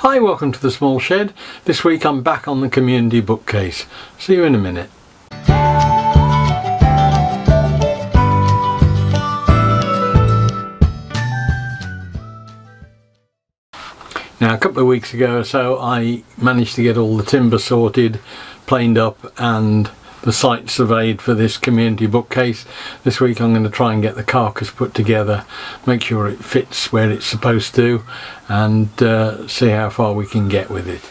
Hi, welcome to the Small Shed. This week I'm back on the community bookcase. See you in a minute. Now, a couple of weeks ago or so I managed to get all the timber sorted, planed up and the site surveyed for this community bookcase. This week I'm going to try and get the carcass put together, make sure it fits where it's supposed to, and see how far we can get with it.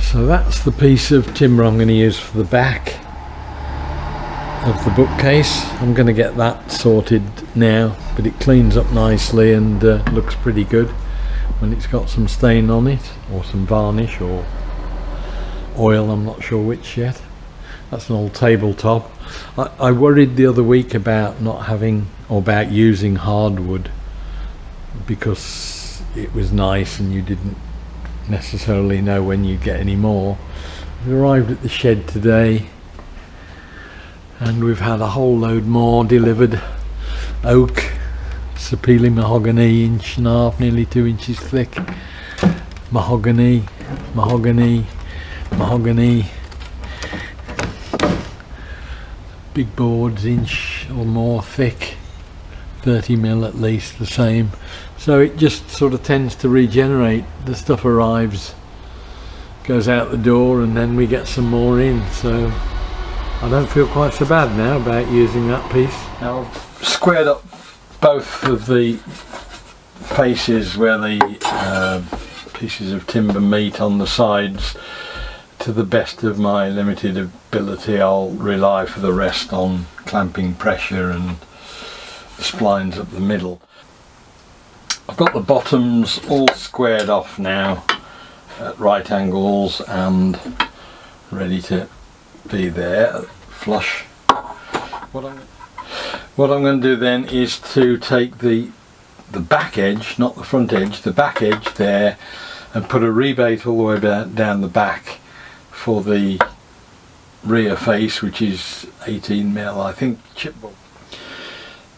So that's the piece of timber I'm going to use for the back of the bookcase. I'm going to get that sorted now, but it cleans up nicely and looks pretty good when it's got some stain on it, or some varnish or oil, I'm not sure which yet. That's an old tabletop. I worried the other week about not having, or about using hardwood, because it was nice and you didn't necessarily know when you'd get any more. We arrived at the shed today and we've had a whole load more delivered. Oak, sapele mahogany, 1.5 inches, nearly 2 inches thick. Mahogany, mahogany, mahogany. Big boards, inch or more thick, 30mm at least, the same. So it just sort of tends to regenerate. The stuff arrives, goes out the door, and then we get some more in. So I don't feel quite so bad now about using that piece. Now I've squared up both of the faces where the pieces of timber meet on the sides. To the best of my limited ability, I'll rely for the rest on clamping pressure and the splines up the middle. I've got the bottoms all squared off now at right angles and ready to be there, flush. What I'm going to do then is to take the back edge, not the front edge, the back edge there, and put a rebate all the way down the back for the rear face, which is 18mm, I think, chipboard.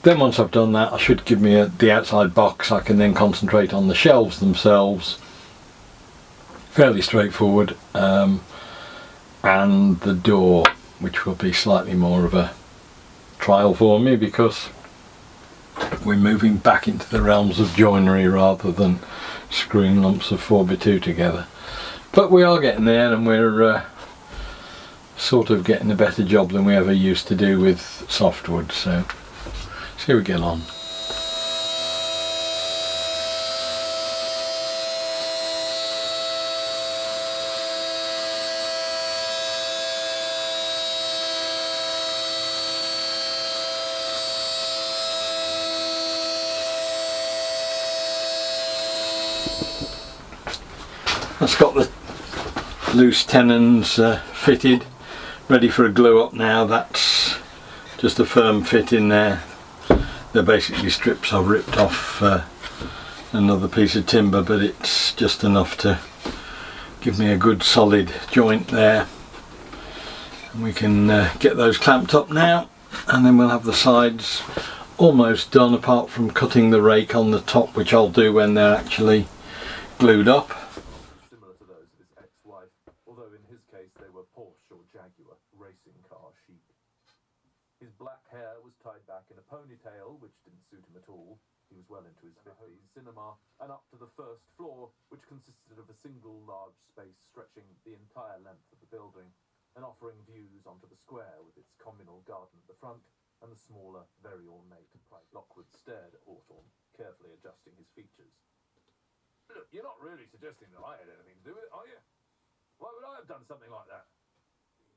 Then once I've done that, I should give me the outside box. I can then concentrate on the shelves themselves. Fairly straightforward. And the door, which will be slightly more of a trial for me because we're moving back into the realms of joinery rather than screwing lumps of 4x2 together. But we are getting there, and we're sort of getting a better job than we ever used to do with softwood. So see how we get on. That's got the loose tenons fitted, ready for a glue up now. That's just a firm fit in there. They're basically strips I've ripped off another piece of timber, but it's just enough to give me a good solid joint there. And we can get those clamped up now, and then we'll have the sides almost done, apart from cutting the rake on the top, which I'll do when they're actually glued up. Similar to those of his ex-wife, although in his case they were Porsche or Jaguar racing car chic. His black hair was tied back in a ponytail, which didn't suit him at all. He was well into his 50s. Cinema, and up to the first floor, which consisted of a single large space stretching the entire length of the building and offering views onto the square with its communal garden at the front and the smaller, very ornate private. Lockwood stared at Hawthorne, carefully adjusting his features. Look, you're not really suggesting that I had anything to do with it, are you? Why would I have done something like that?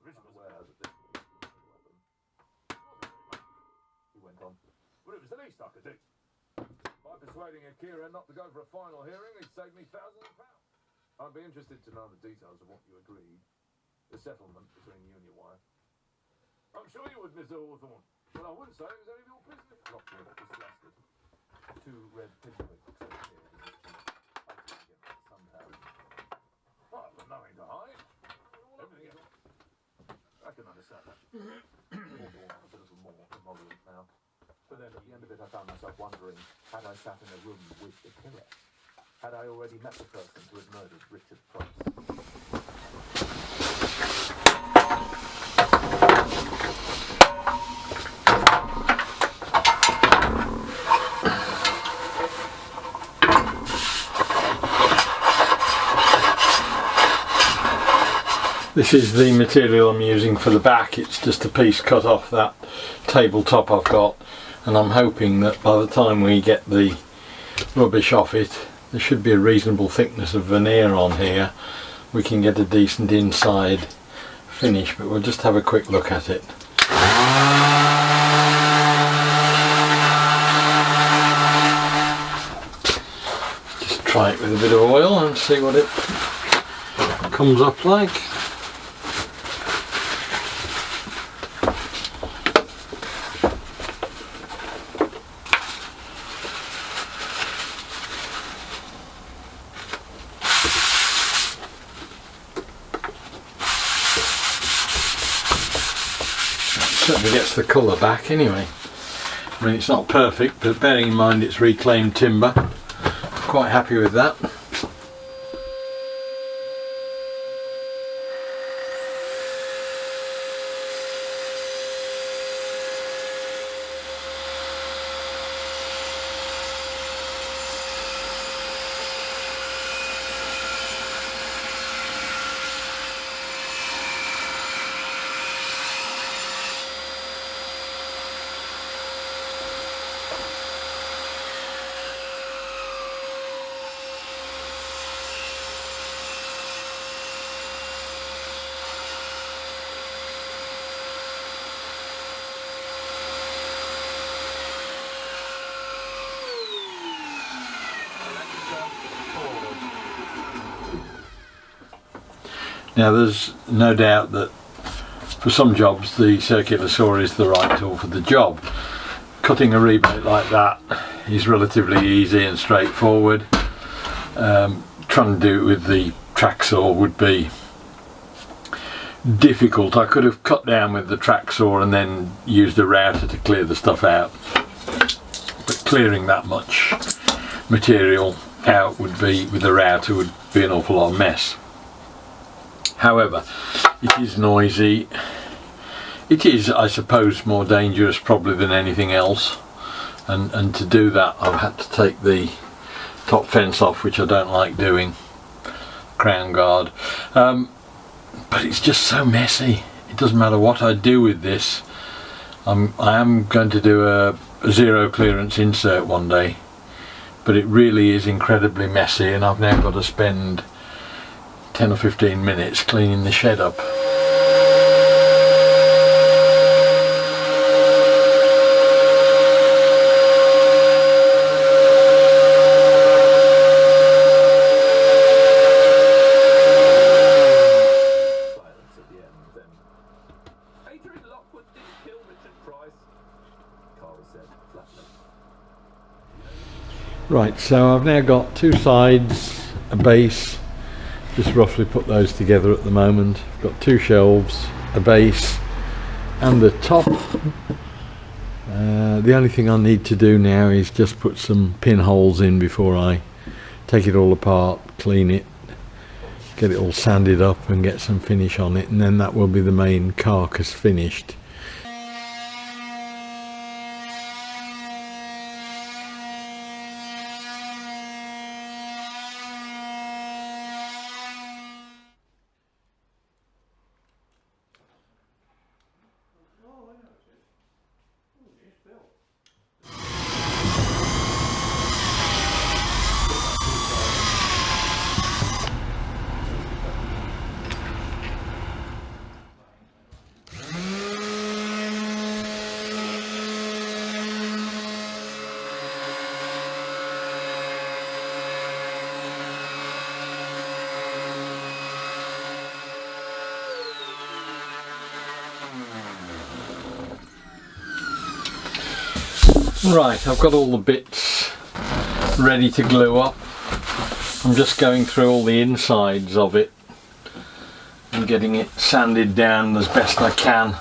Richard was aware that this he went on. Well, it was the least I could do. By persuading Akira not to go for a final hearing, he'd saved me thousands of pounds. I'd be interested to know the details of what you agreed. The settlement between you and your wife. sure you would, Mr. Hawthorne. Well, I would say it was only your business. Lockwood was flustered. 2 red pinpricks appeared in his cheek, fighting against the sundown. Oh, I've got nothing to hide. Everything else. I can understand that. Hawthorne was a little more emollient now. But then at the end of it, I found myself wondering, had I sat in a room with the killer? Had I already met the person who had murdered Richard Price? This is the material I'm using for the back. It's just a piece cut off that tabletop I've got, and I'm hoping that by the time we get the rubbish off it, there should be a reasonable thickness of veneer on here. We can get a decent inside finish, but we'll just have a quick look at it. Just try it with a bit of oil and see what it comes up like. Certainly gets the colour back anyway. I mean, it's not perfect, but bearing in mind it's reclaimed timber, quite happy with that. Now there's no doubt that for some jobs the circular saw is the right tool for the job. Cutting a rebate like that is relatively easy and straightforward. Trying to do it with the track saw would be difficult. I could have cut down with the track saw and then used a router to clear the stuff out, but clearing that much material out would be, with a router, would be an awful lot of mess. However, it is noisy. It is, I suppose, more dangerous probably than anything else, and to do that I've had to take the top fence off, which I don't like doing, crown guard, but it's just so messy. It doesn't matter what I do with this. I am going to do a zero clearance insert one day, but it really is incredibly messy, and I've now got to spend 10 or 15 minutes cleaning the shed up. Silence at the end, then. Adrian Lockwood didn't kill Richard Price, Carl said flatly. Right, so I've now got two sides, a base. Just roughly put those together at the moment. I've got two shelves, a base and the top. The only thing I need to do now is just put some pinholes in before I take it all apart, clean it, get it all sanded up and get some finish on it, and then that will be the main carcass finished. Right, I've got all the bits ready to glue up. I'm just going through all the insides of it and getting it sanded down as best I can.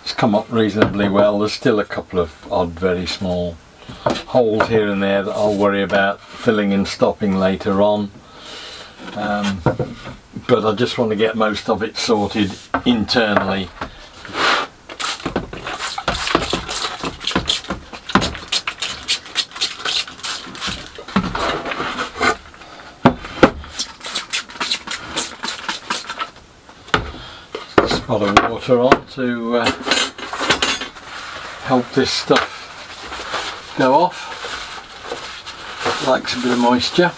It's come up reasonably well. There's still a couple of odd, very small holes here and there that I'll worry about filling and stopping later on. But I just want to get most of it sorted internally. Spot of water on to help this stuff go off. It likes a bit of moisture.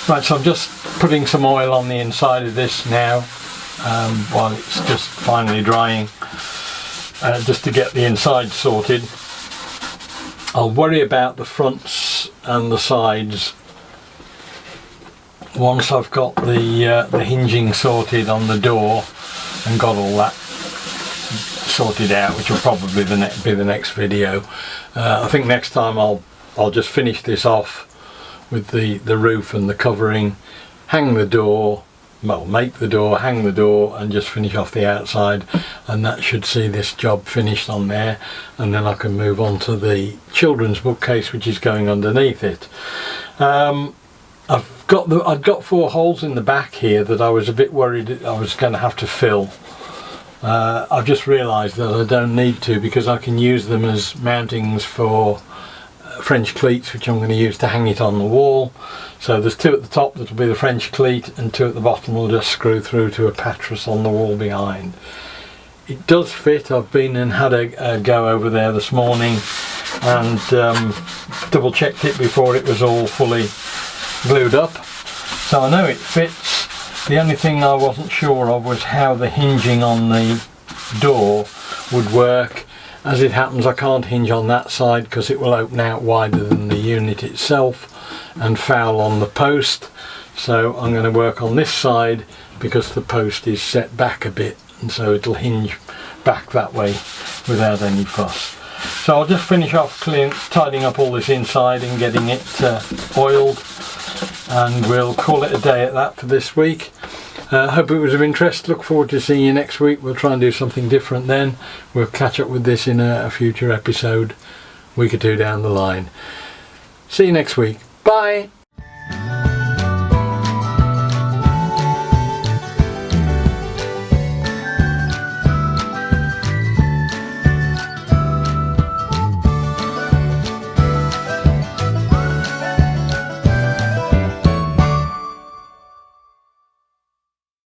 Right, so I'm just putting some oil on the inside of this now while it's just finally drying, just to get the inside sorted. I'll worry about the fronts and the sides once I've got the hinging sorted on the door and got all that sorted out, which will probably be the next video. I think next time I'll just finish this off with the roof and the covering, hang the door, well, make the door, hang the door, and just finish off the outside, and that should see this job finished on there, and then I can move on to the children's bookcase, which is going underneath it. I've got 4 holes in the back here that I was a bit worried I was going to have to fill. I've just realised that I don't need to, because I can use them as mountings for French cleats, which I'm going to use to hang it on the wall. So there's 2 at the top that will be the French cleat, and 2 at the bottom will just screw through to a patras on the wall behind. It does fit. I've been and had a go over there this morning and double checked it before it was all fully glued up, so I know it fits. The only thing I wasn't sure of was how the hinging on the door would work. As it happens, I can't hinge on that side because it will open out wider than the unit itself and foul on the post. So I'm going to work on this side because the post is set back a bit, and so it'll hinge back that way without any fuss. So I'll just finish off tidying up all this inside and getting it oiled, and we'll call it a day at that for this week. Hope it was of interest. Look forward to seeing you next week. We'll try and do something different then. We'll catch up with this in a future episode, week or 2 down the line. See you next week. Bye.